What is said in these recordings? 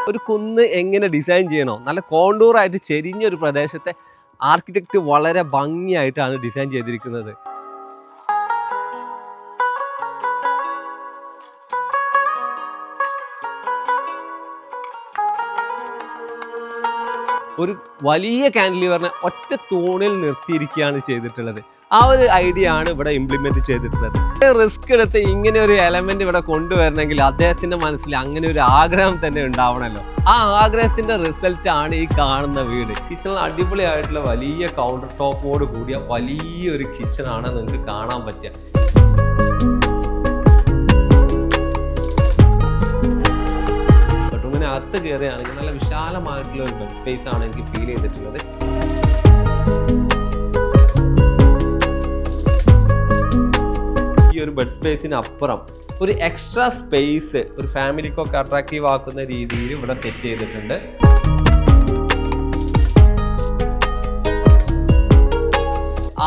ഒരു കുന്ന് എങ്ങനെ ഡിസൈൻ ചെയ്യണോ, നല്ല കോണ്ടൂറായിട്ട് ചെരിഞ്ഞൊരു പ്രദേശത്തെ ആർക്കിടെക്റ്റ് വളരെ ഭംഗിയായിട്ടാണ് ഡിസൈൻ ചെയ്തിരിക്കുന്നത്. ഒരു വലിയ കാൻഡിലിവറിനെ ഒറ്റ തൂണിൽ നിർത്തിയിരിക്കുകയാണ് ചെയ്തിട്ടുള്ളത്. ആ ഒരു ഐഡിയ ആണ് ഇവിടെ ഇംപ്ലിമെന്റ് ചെയ്തിട്ടുള്ളത്. റിസ്ക് എടുത്ത് ഇങ്ങനെ ഒരു എലമെന്റ് ഇവിടെ കൊണ്ടുവരണമെങ്കിൽ അദ്ദേഹത്തിന്റെ മനസ്സിൽ അങ്ങനെ ഒരു ആഗ്രഹം തന്നെ ഉണ്ടാവണമല്ലോ. ആ ആഗ്രഹത്തിന്റെ റിസൾട്ട് ആണ് ഈ കാണുന്ന വീട്. കിച്ചണിൽ അടിപൊളിയായിട്ടുള്ള വലിയ കൗണ്ടർ ടോപ്പോട് കൂടിയ വലിയൊരു കിച്ചണാണ് നിങ്ങൾക്ക് കാണാൻ പറ്റുക. അകത്ത് കയറുകയാണെങ്കിൽ നല്ല വിശാലമായിട്ടുള്ള ഒരു ബെഡ് സ്പേസ് ആണ് എനിക്ക് ഫീൽ ചെയ്തിട്ടുള്ളത്. ഈ ഒരു ബെഡ് സ്പേസിന് അപ്പുറം ഒരു എക്സ്ട്രാ സ്പേസ് ഒരു ഫാമിലിക്കൊക്കെ അട്രാക്റ്റീവ് ആക്കുന്ന രീതിയിൽ ഇവിടെ സെറ്റ് ചെയ്തിട്ടുണ്ട്.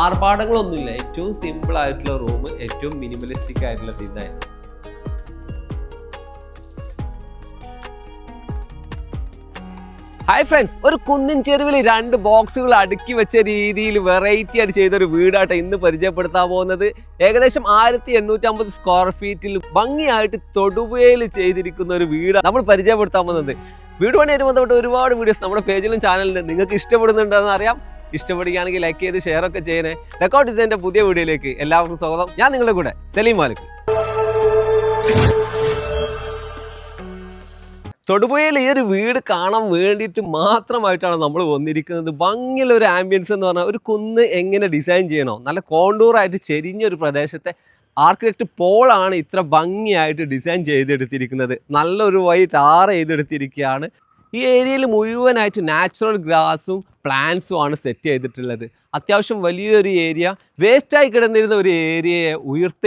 ആർഭാടങ്ങളൊന്നുമില്ല, ഏറ്റവും സിമ്പിൾ ആയിട്ടുള്ള റൂം, ഏറ്റവും മിനിമലിസ്റ്റിക് ആയിട്ടുള്ള ഡിസൈൻ. ഹായ് ഫ്രണ്ട്സ്, ഒരു കുന്നിൻ ചെരുവിൽ 2 ബോക്സുകൾ അടുക്കി വെച്ച രീതിയിൽ വെറൈറ്റി ആയിട്ട് ചെയ്തൊരു വീടാട്ടെ ഇന്ന് പരിചയപ്പെടുത്താൻ പോകുന്നത്. ഏകദേശം 1850 സ്ക്വയർ ഫീറ്റിൽ ഭംഗിയായിട്ട് തൊടുപുഴയിൽ ചെയ്തിരിക്കുന്ന ഒരു വീടാണ് നമ്മൾ പരിചയപ്പെടുത്താൻ പോകുന്നത്. വീട് പണിയായിട്ട് ബന്ധപ്പെട്ട് ഒരുപാട് വീഡിയോസ് നമ്മുടെ പേജിലും ചാനലിലും നിങ്ങൾക്ക് ഇഷ്ടപ്പെടുന്നുണ്ടെന്ന് അറിയാം. ഇഷ്ടപ്പെടുകയാണെങ്കിൽ ലൈക്ക് ചെയ്ത് ഷെയർ ഒക്കെ ചെയ്യണേ. ഡെക്കോർ ഡിസൈൻ്റെ പുതിയ വീഡിയോയിലേക്ക് എല്ലാവർക്കും സ്വാഗതം. ഞാൻ നിങ്ങളുടെ കൂടെ സലീം മാലിക്. തൊടുപുഴയിൽ ഈ ഒരു വീട് കാണാൻ വേണ്ടിയിട്ട് മാത്രമായിട്ടാണ് നമ്മൾ വന്നിരിക്കുന്നത്. ഭംഗിയുള്ള ഒരു ആംബിയൻസ് എന്ന് പറഞ്ഞാൽ ഒരു കുന്ന് എങ്ങനെ ഡിസൈൻ ചെയ്യണോ, നല്ല കോണ്ടൂറായിട്ട് ചെരിഞ്ഞൊരു പ്രദേശത്തെ ആർക്കിടെക്റ്റ് പോളാണ് ഇത്ര ഭംഗിയായിട്ട് ഡിസൈൻ ചെയ്തെടുത്തിരിക്കുന്നത്. നല്ലൊരു വൈറ്റ് ചെയ്തെടുത്തിരിക്കുകയാണ്. ഈ ഏരിയയിൽ മുഴുവനായിട്ട് നാച്ചുറൽ ഗ്രാസും പ്ലാന്റ്സും ആണ് സെറ്റ് ചെയ്തിട്ടുള്ളത്. അത്യാവശ്യം വലിയൊരു ഏരിയ, വേസ്റ്റായി കിടന്നിരുന്ന ഒരു ഏരിയയെ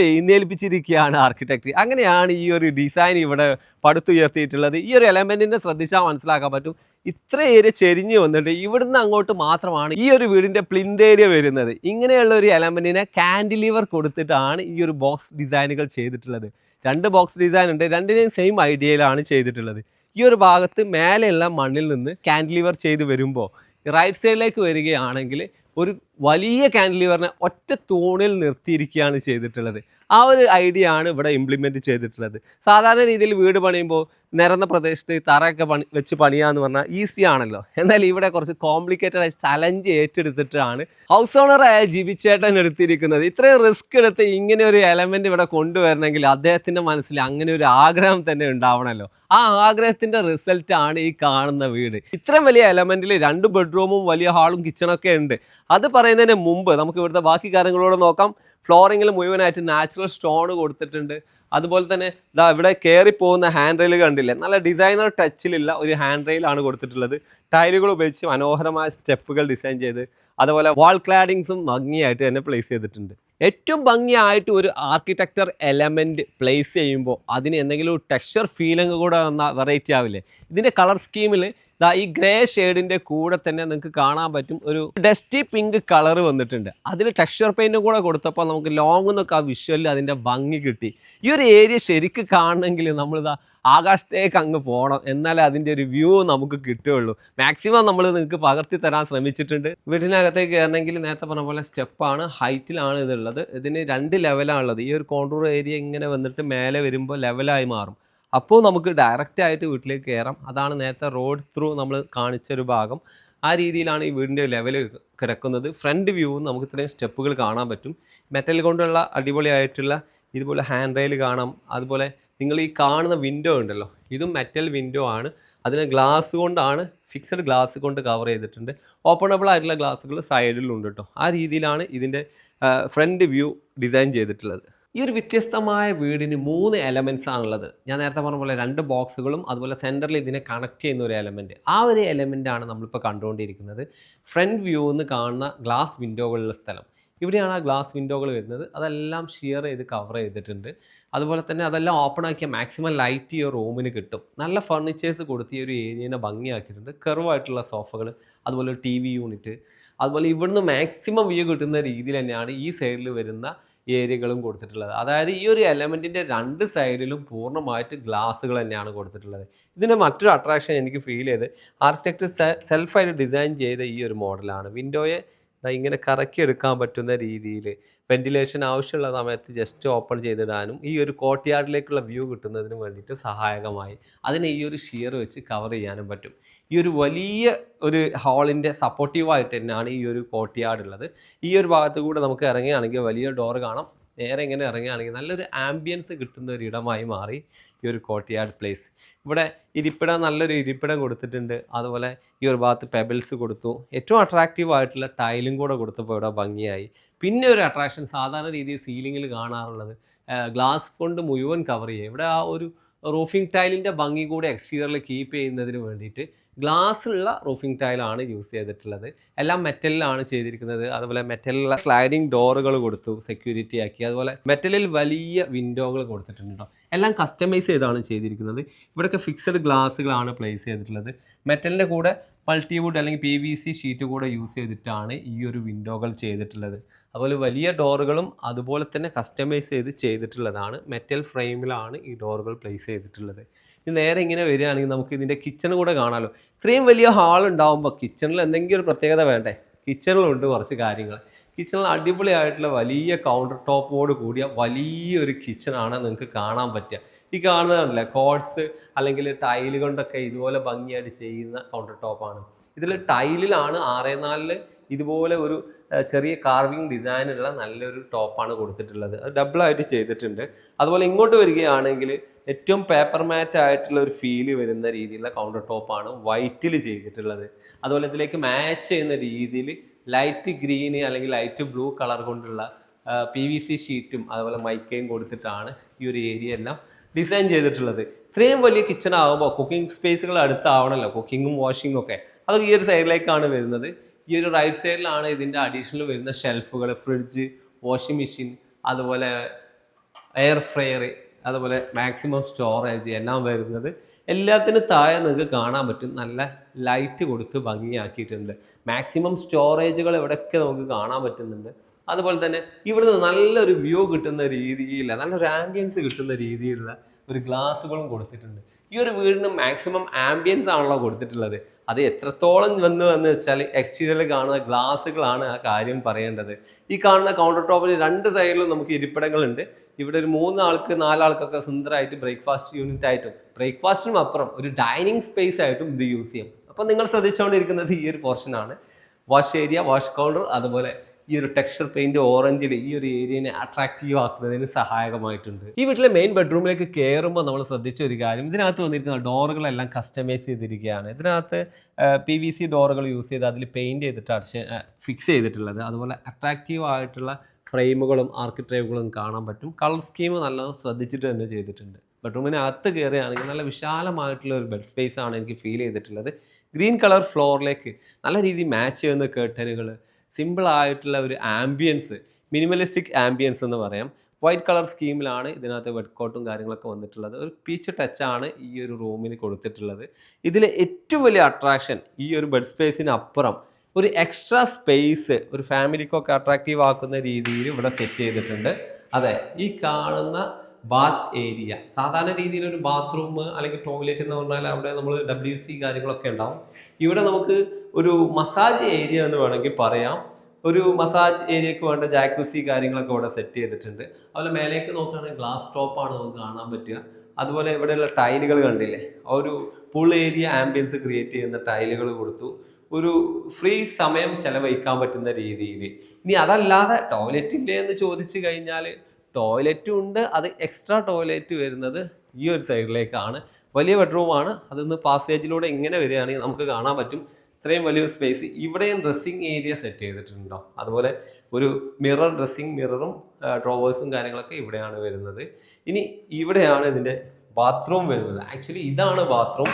എഴുന്നേൽപ്പിച്ചിരിക്കുകയാണ് ആർക്കിടെക്റ്റ്. അങ്ങനെയാണ് ഈ ഒരു ഡിസൈൻ ഇവിടെ പടുത്തുയർത്തിയിട്ടുള്ളത്. ഈ ഒരു എലമെൻറ്റിനെ ശ്രദ്ധിച്ചാൽ മനസ്സിലാക്കാൻ പറ്റും. ഇത്ര ഏരിയ ചെരിഞ്ഞ് വന്നിട്ട് ഇവിടുന്ന് അങ്ങോട്ട് മാത്രമാണ് ഈ ഒരു വീടിൻ്റെ പ്ലിന്ത് ഏരിയ വരുന്നത്. ഇങ്ങനെയുള്ള ഒരു എലമെൻറ്റിനെ കാൻഡിലിവർ കൊടുത്തിട്ടാണ് ഈ ഒരു ബോക്സ് ഡിസൈനുകൾ ചെയ്തിട്ടുള്ളത്. 2 ബോക്സ് ഡിസൈൻ ഉണ്ട്, രണ്ടിനെയും സെയിം ഐഡിയയിലാണ് ചെയ്തിട്ടുള്ളത്. ഈ ഒരു ഭാഗത്ത് മേലെയുള്ള മണ്ണിൽ നിന്ന് കാൻഡിലിവർ ചെയ്ത് വരുമ്പോൾ റൈറ്റ് സൈഡിലേക്ക് വരികയാണെങ്കിൽ ഒരു വലിയ കാൻഡിലിവറിനെ ഒറ്റ തൂണിൽ നിർത്തിയിരിക്കുകയാണ് ചെയ്തിട്ടുള്ളത്. ആ ഒരു ഐഡിയ ആണ് ഇവിടെ ഇംപ്ലിമെൻറ്റ് ചെയ്തിട്ടുള്ളത്. സാധാരണ രീതിയിൽ വീട് പണിയുമ്പോൾ നിരന്ന പ്രദേശത്ത് തറയൊക്കെ വെച്ച് പണിയാന്ന് പറഞ്ഞാൽ ഈസി ആണല്ലോ. എന്നാൽ ഇവിടെ കുറച്ച് കോംപ്ലിക്കേറ്റഡ് ആയി ചലഞ്ച് ഏറ്റെടുത്തിട്ടാണ് ഹൗസ് ഓണറായ ജിബിച്ചേട്ടൻ എടുത്തിരിക്കുന്നത്. ഇത്രയും റിസ്ക് എടുത്ത് ഇങ്ങനെ ഒരു എലമെൻറ്റ് ഇവിടെ കൊണ്ടുവരണമെങ്കിൽ അദ്ദേഹത്തിൻ്റെ മനസ്സിൽ അങ്ങനെ ഒരു ആഗ്രഹം തന്നെ ഉണ്ടാവണമല്ലോ. ആ ആഗ്രഹത്തിൻ്റെ റിസൾട്ട് ആണ് ഈ കാണുന്ന വീട്. ഇത്രയും വലിയ എലമെൻറ്റിൽ 2 ബെഡ്റൂമും വലിയ ഹാളും കിച്ചണൊക്കെ ഉണ്ട്. അത് പറയുന്നതിന് മുമ്പ് നമുക്ക് ഇവിടുത്തെ ബാക്കി കാര്യങ്ങളോട് നോക്കാം. ഫ്ലോറിങ്ങിൽ മുഴുവനായിട്ട് നാച്ചുറൽ സ്റ്റോൺ കൊടുത്തിട്ടുണ്ട്. അതുപോലെ തന്നെ ഇവിടെ കയറി പോകുന്ന ഹാൻഡ് റെയിൽ കണ്ടില്ലേ, നല്ല ഡിസൈനർ ടച്ചിലുള്ള ഒരു ഹാൻഡ് റെയിലാണ് കൊടുത്തിട്ടുള്ളത്. ടൈലുകൾ ഉപയോഗിച്ച് മനോഹരമായ സ്റ്റെപ്പുകൾ ഡിസൈൻ ചെയ്ത് അതുപോലെ വാൾ ക്ലാഡിങ്സും ഭംഗിയായിട്ട് തന്നെ പ്ലേസ് ചെയ്തിട്ടുണ്ട്. ഏറ്റവും ഭംഗിയായിട്ട് ഒരു ആർക്കിടെക്ചർ എലമെൻറ്റ് പ്ലേസ് ചെയ്യുമ്പോൾ അതിന് എന്തെങ്കിലും ഒരു ടെക്സ്ചർ ഫീലിംഗ് കൂടെ വന്ന വെറൈറ്റി ആവില്ലേ. ഇതിൻ്റെ കളർ സ്കീമിൽ ഈ ഗ്രേ ഷെയ്ഡിൻ്റെ കൂടെ തന്നെ നിങ്ങൾക്ക് കാണാൻ പറ്റും ഒരു ഡസ്റ്റി പിങ്ക് കളർ വന്നിട്ടുണ്ട്. അതിൽ ടെക്സ്ചർ പെയിൻറ്റും കൂടെ കൊടുത്തപ്പോൾ നമുക്ക് ലോങ് എന്നൊക്കെ ആ വിഷ്വലിൽ അതിൻ്റെ ഭംഗി കിട്ടി. ഈ ഒരു ഏരിയ ശരിക്കും കാണണമെങ്കിൽ നമ്മളിതാ ആകാശത്തേക്ക് അങ്ങ് പോകണം, എന്നാലേ അതിൻ്റെ ഒരു വ്യൂ നമുക്ക് കിട്ടുകയുള്ളൂ. മാക്സിമം നമ്മൾ നിങ്ങൾക്ക് പകർത്തി തരാൻ ശ്രമിച്ചിട്ടുണ്ട്. വീടിനകത്തേക്ക് കയറണമെങ്കിൽ നേരത്തെ പറഞ്ഞ പോലെ സ്റ്റെപ്പാണ്, ഹൈറ്റിലാണ് ഇതുള്ളത്. ഇതിന് 2 ലെവലാണുള്ളത്. ഈ ഒരു കോണ്ടൂർ ഏരിയ ഇങ്ങനെ വന്നിട്ട് മേലെ വരുമ്പോൾ ലെവലായി മാറും. അപ്പോൾ നമുക്ക് ഡയറക്റ്റ് ആയിട്ട് വീട്ടിലേക്ക് കയറാം. അതാണ് നേരത്തെ റോഡ് ത്രൂ നമ്മൾ കാണിച്ചൊരു ഭാഗം. ആ രീതിയിലാണ് ഈ വീടിൻ്റെ ലെവൽ കിടക്കുന്നത്. ഫ്രണ്ട് വ്യൂ നമുക്ക് ഇത്രയും സ്റ്റെപ്പുകൾ കാണാൻ പറ്റും. മെറ്റൽ കൊണ്ടുള്ള അടിപൊളിയായിട്ടുള്ള ഇതുപോലെ ഹാൻഡ് റെയിൽ കാണാം. അതുപോലെ നിങ്ങൾ ഈ കാണുന്ന വിൻഡോ ഉണ്ടല്ലോ, ഇതും മെറ്റൽ വിൻഡോ ആണ്. അതിന് ഗ്ലാസ് കൊണ്ടാണ്, ഫിക്സഡ് ഗ്ലാസ് കൊണ്ട് കവർ ചെയ്തിട്ടുണ്ട്. ഓപ്പണബിൾ ആയിട്ടുള്ള ഗ്ലാസ്സുകൾ സൈഡിലുണ്ട് കേട്ടോ. ആ രീതിയിലാണ് ഇതിൻ്റെ ഫ്രണ്ട് വ്യൂ ഡിസൈൻ ചെയ്തിട്ടുള്ളത്. ഈ ഒരു വ്യത്യസ്തമായ വീടിന് 3 എലമെൻറ്റ്സ് ആണുള്ളത്. ഞാൻ നേരത്തെ പറഞ്ഞ പോലെ 2 ബോക്സുകളും അതുപോലെ സെൻറ്ററിൽ ഇതിനെ കണക്ട് ചെയ്യുന്ന ഒരു എലമെൻറ്റ്. ആ ഒരു എലമെൻറ്റാണ് നമ്മളിപ്പോൾ കണ്ടുകൊണ്ടിരിക്കുന്നത്. ഫ്രണ്ട് വ്യൂ എന്ന് കാണുന്ന ഗ്ലാസ് വിൻഡോകളുള്ള സ്ഥലം, ഇവിടെയാണ് ആ ഗ്ലാസ് വിൻഡോകൾ വരുന്നത്. അതെല്ലാം ഷിയർ ചെയ്ത് കവർ ചെയ്തിട്ടുണ്ട്. അതുപോലെ തന്നെ അതെല്ലാം ഓപ്പൺ ആക്കിയ മാക്സിമം ലൈറ്റ് ഈ റൂമിന് കിട്ടും. നല്ല ഫർണിച്ചേഴ്സ് കൊടുത്ത് ഈ ഒരു ഏരിയനെ ഭംഗിയാക്കിയിട്ടുണ്ട്. കർവായിട്ടുള്ള സോഫകൾ, അതുപോലെ ഒരു TV യൂണിറ്റ്, അതുപോലെ ഇവിടുന്ന് മാക്സിമം വ്യൂ കിട്ടുന്ന രീതിയിൽ തന്നെയാണ് ഈ സൈഡിൽ വരുന്ന ഏരിയകളും കൊടുത്തിട്ടുള്ളത്. അതായത് ഈ ഒരു എലമെൻറ്റിൻ്റെ രണ്ട് സൈഡിലും പൂർണ്ണമായിട്ട് ഗ്ലാസ്സുകൾ തന്നെയാണ് കൊടുത്തിട്ടുള്ളത്. ഇതിൻ്റെ മറ്റൊരു അട്രാക്ഷൻ എനിക്ക് ഫീൽ ചെയ്ത് ആർക്കിടെക്ട് സെൽഫായിട്ട് ഡിസൈൻ ചെയ്ത ഈ ഒരു മോഡലാണ്. വിൻഡോയെ ഇങ്ങനെ കറക്കി എടുക്കാൻ പറ്റുന്ന രീതിയിൽ വെന്റിലേഷൻ ആവശ്യമുള്ള സമയത്ത് ജസ്റ്റ് ഓപ്പൺ ചെയ്തിടാനും ഈ ഒരു കോർട്ട്യാർഡിലേക്കുള്ള വ്യൂ കിട്ടുന്നതിന് വേണ്ടിയിട്ട് സഹായകമായി. അതിനെ ഈ ഒരു ഷിയർ വെച്ച് കവർ ചെയ്യാനും പറ്റും. ഈ ഒരു വലിയ ഒരു ഹാളിൻ്റെ സപ്പോർട്ടീവായിട്ട് തന്നെയാണ് ഈ ഒരു കോർട്ട്യാർഡ് ഉള്ളത്. ഈ ഒരു ഭാഗത്ത് കൂടെ നമുക്ക് ഇറങ്ങുകയാണെങ്കിൽ വലിയ ഡോർ കാണാം. നേരെ ഇങ്ങനെ ഇറങ്ങുകയാണെങ്കിൽ നല്ലൊരു ആംബിയൻസ് കിട്ടുന്ന ഒരു ഇടമായി മാറി ഈ ഒരു കോർട്ട്യാർഡ് പ്ലേസ്. ഇവിടെ ഇരിപ്പിടം, നല്ലൊരു ഇരിപ്പിടം കൊടുത്തിട്ടുണ്ട്. അതുപോലെ ഈ ഒരു ഭാഗത്ത് പെബിൾസ് കൊടുത്തു. ഏറ്റവും അട്രാക്റ്റീവ് ആയിട്ടുള്ള ടൈലും കൂടെ കൊടുത്തപ്പോൾ ഇവിടെ ഭംഗിയായി. പിന്നെ ഒരു അട്രാക്ഷൻ സാധാരണ രീതിയിൽ സീലിങ്ങിൽ കാണാറുള്ളത് ഗ്ലാസ് കൊണ്ട് മുഴുവൻ കവർ ചെയ്യുക. ഇവിടെ ആ ഒരു റൂഫിംഗ് ടൈലിൻ്റെ ഭംഗി കൂടെ എക്സ്റ്റീരിയറിൽ കീപ്പ് ചെയ്യുന്നതിന് വേണ്ടിയിട്ട് ഗ്ലാസ്സുള്ള റൂഫിംഗ് ടൈലാണ് യൂസ് ചെയ്തിട്ടുള്ളത്. എല്ലാം മെറ്റലിലാണ് ചെയ്തിരിക്കുന്നത്. അതുപോലെ മെറ്റലിലുള്ള സ്ലൈഡിങ് ഡോറുകൾ കൊടുത്തു, സെക്യൂരിറ്റി ആക്കി. അതുപോലെ മെറ്റലിൽ വലിയ വിൻഡോകൾ കൊടുത്തിട്ടുണ്ട് കേട്ടോ. എല്ലാം കസ്റ്റമൈസ് ചെയ്താണ് ചെയ്തിരിക്കുന്നത്. ഇവിടെയൊക്കെ ഫിക്സഡ് ഗ്ലാസ്സുകളാണ് പ്ലേസ് ചെയ്തിട്ടുള്ളത്. മെറ്റലിൻ്റെ കൂടെ മൾട്ടിവുഡ് അല്ലെങ്കിൽ PVC ഷീറ്റ് കൂടെ യൂസ് ചെയ്തിട്ടാണ് ഈ ഒരു വിൻഡോകൾ ചെയ്തിട്ടുള്ളത്. അതുപോലെ വലിയ ഡോറുകളും അതുപോലെ തന്നെ കസ്റ്റമൈസ് ചെയ്തിട്ടുള്ളതാണ്. മെറ്റൽ ഫ്രെയിമിലാണ് ഈ ഡോറുകൾ പ്ലേസ് ചെയ്തിട്ടുള്ളത്. ഇനി നേരെ ഇങ്ങനെ വരികയാണെങ്കിൽ നമുക്ക് ഇതിൻ്റെ കിച്ചൺ കൂടെ കാണാമല്ലോ. ഇത്രയും വലിയ ഹാൾ ഉണ്ടാകുമ്പോൾ കിച്ചണിൽ എന്തെങ്കിലും ഒരു പ്രത്യേകത വേണ്ടേ? കിച്ചണിലുണ്ട് കുറച്ച് കാര്യങ്ങൾ. കിച്ചണിൽ അടിപൊളിയായിട്ടുള്ള വലിയ കൗണ്ടർ ടോപ്പോട് കൂടിയ വലിയൊരു കിച്ചണാണ് നിങ്ങൾക്ക് കാണാൻ പറ്റുക. ഈ കാണുന്നതല്ലേ കോഡ്സ് അല്ലെങ്കിൽ ടൈല് കൊണ്ടൊക്കെ ഇതുപോലെ ഭംഗിയായിട്ട് ചെയ്യുന്ന കൗണ്ടർ ടോപ്പാണ്. ഇതിൽ ടൈലിലാണ് 6x4 ഇതുപോലെ ഒരു ചെറിയ കാർവിങ് ഡിസൈനുള്ള നല്ലൊരു ടോപ്പാണ് കൊടുത്തിട്ടുള്ളത്. അത് ഡബിളായിട്ട് ചെയ്തിട്ടുണ്ട്. അതുപോലെ ഇങ്ങോട്ട് വരികയാണെങ്കിൽ ഏറ്റവും പേപ്പർ മാറ്റ് ആയിട്ടുള്ള ഒരു ഫീല് വരുന്ന രീതിയിലുള്ള കൗണ്ടർ ടോപ്പാണ് വൈറ്റിൽ ചെയ്തിട്ടുള്ളത്. അതുപോലെ ഇതിലേക്ക് മാച്ച് ചെയ്യുന്ന രീതിയിൽ ലൈറ്റ് ഗ്രീന് അല്ലെങ്കിൽ ലൈറ്റ് ബ്ലൂ കളർ കൊണ്ടുള്ള PVC ഷീറ്റും അതുപോലെ മൈക്കയും കൊടുത്തിട്ടാണ് ഈ ഒരു ഏരിയ എല്ലാം ഡിസൈൻ ചെയ്തിട്ടുള്ളത്. ഇത്രയും വലിയ കിച്ചൺ ആകുമ്പോൾ കുക്കിംഗ് സ്പേസുകൾ അടുത്താവണമല്ലോ, കുക്കിങ്ങും വാഷിങ്ങും ഒക്കെ. അതൊക്കെ ഈ ഒരു സൈഡിലേക്കാണ് വരുന്നത്. ഈ ഒരു റൈറ്റ് സൈഡിലാണ് ഇതിൻ്റെ അഡീഷണൽ വരുന്ന ഷെൽഫുകൾ, ഫ്രിഡ്ജ്, വാഷിംഗ് മെഷീൻ, അതുപോലെ എയർ ഫ്രയർ, അതുപോലെ മാക്സിമം സ്റ്റോറേജ് എല്ലാം വരുന്നത്. എല്ലാത്തിനും താഴെ നിങ്ങൾക്ക് കാണാൻ പറ്റും നല്ല ലൈറ്റ് കൊടുത്ത് ഭംഗിയാക്കിയിട്ടുണ്ട്. മാക്സിമം സ്റ്റോറേജുകൾ ഇവിടെയൊക്കെ നമുക്ക് കാണാൻ പറ്റുന്നുണ്ട്. അതുപോലെ തന്നെ ഇവിടുന്ന് നല്ലൊരു വ്യൂ കിട്ടുന്ന രീതിയിൽ, നല്ലൊരു ആംബിയൻസ് കിട്ടുന്ന രീതിയിലുള്ള ഒരു ഗ്ലാസ്സുകളും കൊടുത്തിട്ടുണ്ട്. ഈ ഒരു വീടിന് മാക്സിമം ആംബിയൻസ് ആണല്ലോ കൊടുത്തിട്ടുള്ളത്. അത് എത്രത്തോളം എന്ന് വെച്ചാൽ എക്സ്റ്റീരിയറിൽ കാണുന്ന ഗ്ലാസ്സുകളാണ് ആ കാര്യം പറയേണ്ടത്. ഈ കാണുന്ന കൗണ്ടർ ടോപ്പിന് രണ്ട് സൈഡിലും നമുക്ക് ഇരിപ്പിടങ്ങളുണ്ട്. ഇവിടെ ഒരു 3 ആൾക്ക് 4 ആൾക്കൊക്കെ സുന്ദരമായിട്ട് ബ്രേക്ക്ഫാസ്റ്റ് യൂണിറ്റ് ആയിട്ടും ബ്രേക്ക്ഫാസ്റ്റിനും അപ്പുറം ഒരു ഡൈനിങ് സ്പേസ് ആയിട്ടും ഇത് യൂസ് ചെയ്യും. അപ്പോൾ നിങ്ങൾ ശ്രദ്ധിച്ചുകൊണ്ടിരിക്കുന്നത് ഈ ഒരു പോർഷനാണ്. വാഷ് ഏരിയ, വാഷ് കൗണ്ടർ, അതുപോലെ ഈ ഒരു ടെക്സ്ചർ പെയിന്റ് ഓറഞ്ചിൽ ഈ ഒരു ഏരിയനെ അട്രാക്റ്റീവ് ആക്കുന്നതിന് സഹായകമായിട്ടുണ്ട്. ഈ വീട്ടിലെ മെയിൻ ബെഡ്റൂമിലേക്ക് കയറുമ്പോൾ നമ്മൾ ശ്രദ്ധിച്ച ഒരു കാര്യം, ഇതിനകത്ത് വന്നിരിക്കുന്ന ഡോറുകളെല്ലാം കസ്റ്റമൈസ് ചെയ്തിരിക്കുകയാണ്. ഇതിനകത്ത് PVC ഡോറുകൾ യൂസ് ചെയ്ത് അതിൽ പെയിന്റ് ചെയ്തിട്ട് ഫിക്സ് ചെയ്തിട്ടുള്ളത്. അതുപോലെ അട്രാക്റ്റീവ് ആയിട്ടുള്ള ഫ്രെയിമുകളും ആർക്കിട്രൈവുകളും കാണാൻ പറ്റും. കളർ സ്കീം നല്ല ശ്രദ്ധിച്ചിട്ട് തന്നെ ചെയ്തിട്ടുണ്ട്. ബെഡ്റൂമിനകത്ത് കയറുകയാണെങ്കിൽ നല്ല വിശാലമായിട്ടുള്ള ഒരു ബെഡ് സ്പേസ് ആണ് എനിക്ക് ഫീൽ ചെയ്തിട്ടുള്ളത്. ഗ്രീൻ കളർ ഫ്ലോറിലേക്ക് നല്ല രീതിയിൽ മാച്ച് ചെയ്യുന്ന കേർട്ടനുകൾ, സിമ്പിൾ ആയിട്ടുള്ള ഒരു ആംബിയൻസ്, മിനിമലിസ്റ്റിക് ആംബിയൻസ് എന്ന് പറയാം. വൈറ്റ് കളർ സ്കീമിലാണ് ഇതിനകത്ത് ബെഡ് കോട്ടും കാര്യങ്ങളൊക്കെ വന്നിട്ടുള്ളത്. ഒരു പീച്ച് ടച്ചാണ് ഈ ഒരു റൂമിന് കൊടുത്തിട്ടുള്ളത്. ഇതിലെ ഏറ്റവും വലിയ അട്രാക്ഷൻ ഈ ഒരു ബെഡ് സ്പേസിന് അപ്പുറം ഒരു എക്സ്ട്രാ സ്പേസ് ഒരു ഫാമിലിക്കൊക്കെ അട്രാക്റ്റീവ് ആക്കുന്ന രീതിയിൽ ഇവിടെ സെറ്റ് ചെയ്തിട്ടുണ്ട്. അതെ, ഈ കാണുന്ന ബാത്ത് ഏരിയ, സാധാരണ രീതിയിൽ ഒരു ബാത്റൂം അല്ലെങ്കിൽ ടോയ്ലറ്റ് എന്ന് പറഞ്ഞാൽ അവിടെ നമ്മൾ WC കാര്യങ്ങളൊക്കെ ഉണ്ടാവും. ഇവിടെ നമുക്ക് ഒരു മസാജ് ഏരിയ എന്ന് വേണമെങ്കിൽ പറയാം. ഒരു മസാജ് ഏരിയക്ക് വേണ്ട ജാക്യൂസി കാര്യങ്ങളൊക്കെ ഇവിടെ സെറ്റ് ചെയ്തിട്ടുണ്ട്. അതുപോലെ മേലേക്ക് നോക്കുകയാണെങ്കിൽ ഗ്ലാസ് ടോപ്പാണ് നമുക്ക് കാണാൻ പറ്റുക. അതുപോലെ ഇവിടെയുള്ള ടൈലുകൾ കണ്ടില്ലേ, ഒരു പൂൾ ഏരിയ ആംബിയൻസ് ക്രിയേറ്റ് ചെയ്യുന്ന ടൈലുകൾ കൊടുത്തു. ഒരു ഫ്രീ സമയം ചെലവഴിക്കാൻ പറ്റുന്ന രീതിയിൽ. ഇനി അതല്ലാതെ ടോയ്ലറ്റ് ഇല്ലേ എന്ന് ചോദിച്ചു കഴിഞ്ഞാൽ ടോയ്ലറ്റും ഉണ്ട്. അത് എക്സ്ട്രാ ടോയ്ലറ്റ് വരുന്നത് ഈ ഒരു സൈഡിലേക്കാണ്. വലിയ ബെഡ്റൂമാണ്. അതൊന്ന് പാസേജിലൂടെ ഇങ്ങനെ വരികയാണെങ്കിൽ നമുക്ക് കാണാൻ പറ്റും ഇത്രയും വലിയൊരു സ്പേസ്. ഇവിടെയും ഡ്രസ്സിങ് ഏരിയ സെറ്റ് ചെയ്തിട്ടുണ്ടോ. അതുപോലെ ഒരു മിറർ, ഡ്രസ്സിങ് മിററും ഡ്രോവേഴ്സും കാര്യങ്ങളൊക്കെ ഇവിടെയാണ് വരുന്നത്. ഇനി ഇവിടെയാണ് ഇതിൻ്റെ ബാത്റൂം വരുന്നത്. ആക്ച്വലി ഇതാണ് ബാത്റൂം.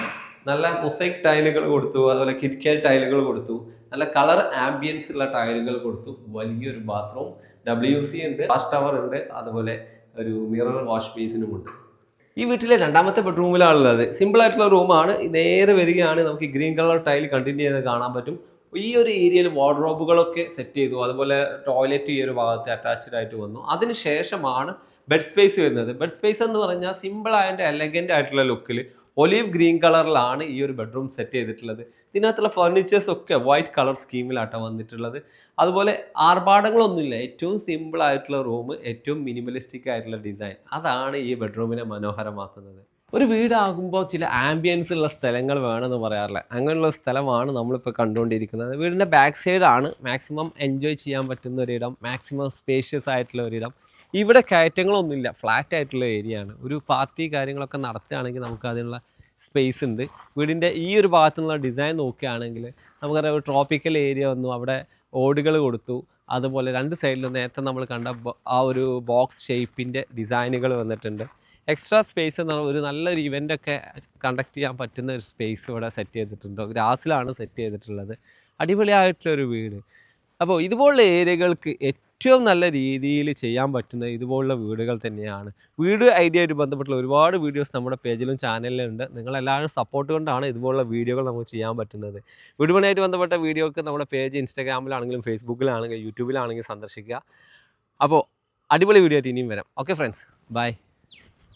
നല്ല മൊസൈക്ക് ടൈലുകൾ കൊടുത്തു, അതുപോലെ കിറ്റ്കാറ്റ് ടൈലുകൾ കൊടുത്തു, നല്ല കളർ ആംബിയൻസ് ഉള്ള ടൈലുകൾ കൊടുത്തു. വലിയൊരു ബാത്റൂം, WC ഉണ്ട്, വാഷ് ടവർ ഉണ്ട്, അതുപോലെ ഒരു മിറർ വാഷ് ബേസിനും ഉണ്ട്. ഈ വീട്ടിലെ രണ്ടാമത്തെ ബെഡ്റൂമിലാണുള്ളത്. സിമ്പിൾ ആയിട്ടുള്ള റൂമാണ്. നേരെ വരികയാണ് നമുക്ക് ഗ്രീൻ കളർ ടൈൽ കണ്ടിന്യൂ ചെയ്ത് കാണാൻ പറ്റും. ഈ ഒരു ഏരിയയിൽ വാർഡ്രോബുകളൊക്കെ സെറ്റ് ചെയ്തു. അതുപോലെ ടോയ്ലറ്റ് ഈ ഒരു ഭാഗത്ത് അറ്റാച്ച്ഡ് ആയിട്ട് വന്നു. അതിനുശേഷമാണ് ബെഡ് സ്പേസ് വരുന്നത്. ബെഡ് സ്പേസ് എന്ന് പറഞ്ഞാൽ സിമ്പിൾ ആൻഡ് എലഗൻ്റ് ആയിട്ടുള്ള ലുക്കിൽ ഒലീവ് ഗ്രീൻ കളറിലാണ് ഈ ഒരു ബെഡ്റൂം സെറ്റ് ചെയ്തിട്ടുള്ളത്. ഇതിനകത്തുള്ള ഫർണിച്ചേഴ്സ് ഒക്കെ വൈറ്റ് കളർ സ്കീമിലാട്ടോ വന്നിട്ടുള്ളത്. അതുപോലെ ആർഭാടങ്ങളൊന്നുമില്ല. ഏറ്റവും സിമ്പിൾ ആയിട്ടുള്ള റൂം, ഏറ്റവും മിനിമലിസ്റ്റിക് ആയിട്ടുള്ള ഡിസൈൻ, അതാണ് ഈ ബെഡ്റൂമിനെ മനോഹരമാക്കുന്നത്. ഒരു വീടാകുമ്പോൾ ചില ആംബിയൻസ് ഉള്ള സ്ഥലങ്ങൾ വേണമെന്ന് പറയാറില്ല. അങ്ങനെയുള്ള സ്ഥലമാണ് നമ്മളിപ്പോൾ കണ്ടുകൊണ്ടിരിക്കുന്നത്. വീടിൻ്റെ ബാക്ക് സൈഡാണ് മാക്സിമം എൻജോയ് ചെയ്യാൻ പറ്റുന്ന ഒരിടം, മാക്സിമം സ്പേഷ്യസ് ആയിട്ടുള്ള ഒരിടം. ഇവിടെ കയറ്റങ്ങളൊന്നുമില്ല, ഫ്ലാറ്റ് ആയിട്ടുള്ള ഏരിയ ആണ്. ഒരു പാർട്ടി കാര്യങ്ങളൊക്കെ നടത്തുകയാണെങ്കിൽ നമുക്ക് അതിനുള്ള സ്പേസ് ഉണ്ട്. വീടിൻ്റെ ഈ ഒരു ഭാഗത്തു നിന്നുള്ള ഡിസൈൻ നോക്കുകയാണെങ്കിൽ നമുക്കറിയാം, ഒരു ട്രോപ്പിക്കൽ ഏരിയ വന്നു, അവിടെ ഓടുകൾ കൊടുത്തു. അതുപോലെ രണ്ട് സൈഡിലും നേരത്തെ നമ്മൾ കണ്ട ആ ഒരു ബോക്സ് ഷേപ്പിൻ്റെ ഡിസൈനുകൾ വന്നിട്ടുണ്ട്. എക്സ്ട്രാ സ്പേസ് എന്ന് പറഞ്ഞാൽ ഒരു നല്ലൊരു ഇവൻ്റൊക്കെ കണ്ടക്ട് ചെയ്യാൻ പറ്റുന്ന ഒരു സ്പേസ് ഇവിടെ സെറ്റ് ചെയ്തിട്ടുണ്ട്. ഗ്രാസിലാണ് സെറ്റ് ചെയ്തിട്ടുള്ളത്. അടിപൊളിയായിട്ടുള്ളൊരു വീട്. അപ്പോൾ ഇതുപോലുള്ള ഏരിയകൾക്ക് ഏറ്റവും നല്ല രീതിയിൽ ചെയ്യാൻ പറ്റുന്ന ഇതുപോലുള്ള വീടുകൾ തന്നെയാണ്. വീട് ഐഡിയ ആയിട്ട് ബന്ധപ്പെട്ടുള്ള ഒരുപാട് വീഡിയോസ് നമ്മുടെ പേജിലും ചാനലിലും ഉണ്ട്. നിങ്ങളെല്ലാവരും സപ്പോർട്ട് കൊണ്ടാണ് ഇതുപോലുള്ള വീഡിയോകൾ നമുക്ക് ചെയ്യാൻ പറ്റുന്നത്. വീട് പണിയായിട്ട് ബന്ധപ്പെട്ട വീഡിയോക്ക് നമ്മുടെ പേജ് ഇൻസ്റ്റാഗ്രാമിലാണെങ്കിലും ഫേസ്ബുക്കിലാണെങ്കിലും യൂട്യൂബിലാണെങ്കിലും സന്ദർശിക്കുക. അപ്പോൾ അടിപൊളി വീഡിയോ ആയിട്ട് ഇനിയും വരാം. Okay friends, by.